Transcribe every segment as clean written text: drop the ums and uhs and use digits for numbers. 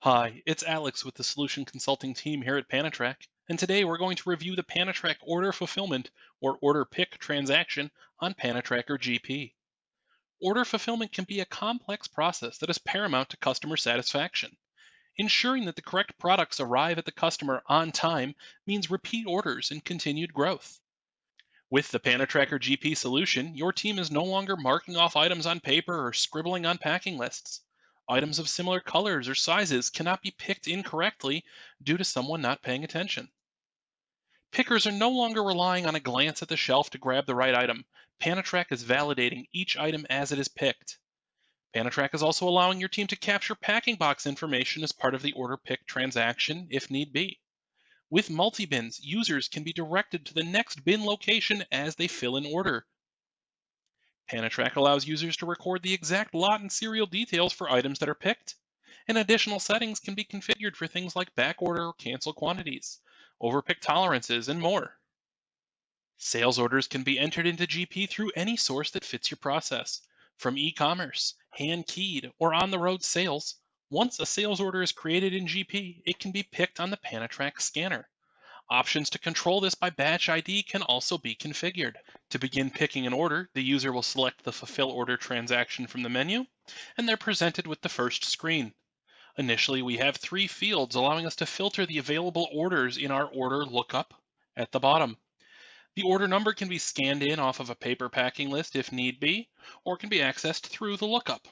Hi, it's Alex with the Solution Consulting team here at Panatrack, and today we're going to review the Panatrack order fulfillment or order pick transaction on PanatrackerGP. Order fulfillment can be a complex process that is paramount to customer satisfaction. Ensuring that the correct products arrive at the customer on time means repeat orders and continued growth. With the PanatrackerGP solution, your team is no longer marking off items on paper or scribbling on packing lists. Items of similar colors or sizes cannot be picked incorrectly due to someone not paying attention. Pickers are no longer relying on a glance at the shelf to grab the right item. Panatrack is validating each item as it is picked. Panatrack is also allowing your team to capture packing box information as part of the order pick transaction if need be. With multi-bins, users can be directed to the next bin location as they fill an order. Panatrack allows users to record the exact lot and serial details for items that are picked, and additional settings can be configured for things like backorder or cancel quantities, overpick tolerances, and more. Sales orders can be entered into GP through any source that fits your process, from e-commerce, hand-keyed, or on-the-road sales. Once a sales order is created in GP, it can be picked on the Panatrack scanner. Options to control this by batch ID can also be configured. To begin picking an order, the user will select the Fulfill Order transaction from the menu, and they're presented with the first screen. Initially, we have three fields allowing us to filter the available orders in our order lookup at the bottom. The order number can be scanned in off of a paper packing list if need be, or can be accessed through the lookup.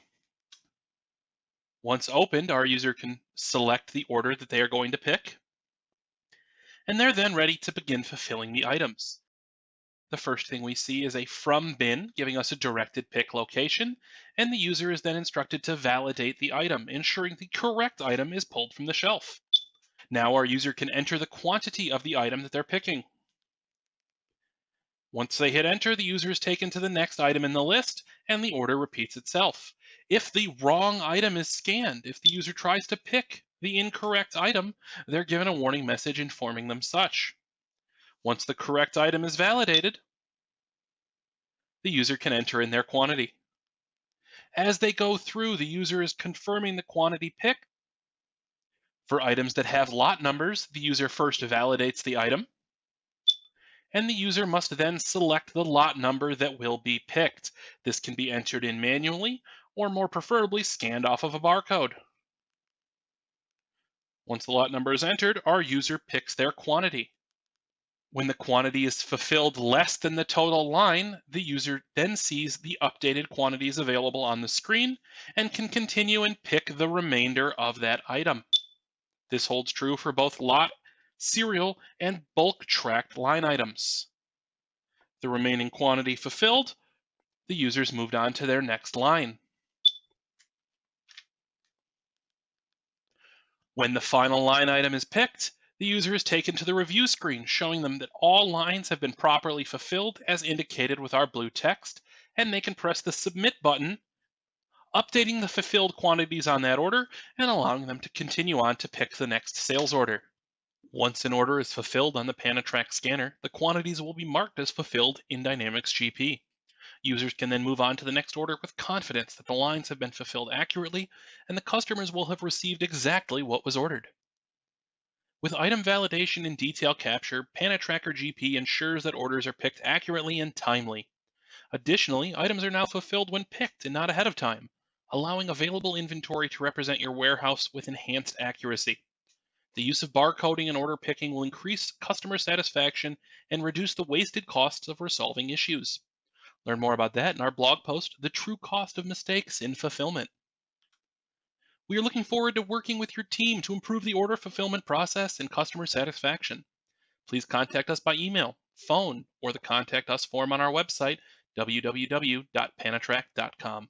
Once opened, our user can select the order that they are going to pick, and they're then ready to begin fulfilling the items. The first thing we see is a from bin, giving us a directed pick location, and the user is then instructed to validate the item, ensuring the correct item is pulled from the shelf. Now our user can enter the quantity of the item that they're picking. Once they hit enter, the user is taken to the next item in the list, and the order repeats itself. If the wrong item is scanned, if the user tries to pick the incorrect item, they're given a warning message informing them such. Once the correct item is validated, the user can enter in their quantity. As they go through, the user is confirming the quantity picked. For items that have lot numbers, the user first validates the item, and the user must then select the lot number that will be picked. This can be entered in manually, or more preferably scanned off of a barcode. Once the lot number is entered, our user picks their quantity. When the quantity is fulfilled less than the total line, the user then sees the updated quantities available on the screen and can continue and pick the remainder of that item. This holds true for both lot, serial, and bulk tracked line items. The remaining quantity fulfilled, the user's moved on to their next line. When the final line item is picked, the user is taken to the review screen, showing them that all lines have been properly fulfilled as indicated with our blue text, and they can press the Submit button, updating the fulfilled quantities on that order and allowing them to continue on to pick the next sales order. Once an order is fulfilled on the Panatrack scanner, the quantities will be marked as fulfilled in Dynamics GP. Users can then move on to the next order with confidence that the lines have been fulfilled accurately and the customers will have received exactly what was ordered. With item validation and detail capture, PanatrackerGP ensures that orders are picked accurately and timely. Additionally, items are now fulfilled when picked and not ahead of time, allowing available inventory to represent your warehouse with enhanced accuracy. The use of barcoding and order picking will increase customer satisfaction and reduce the wasted costs of resolving issues. Learn more about that in our blog post, The True Cost of Mistakes in Fulfillment. We are looking forward to working with your team to improve the order fulfillment process and customer satisfaction. Please contact us by email, phone, or the Contact Us form on our website, www.panatrack.com.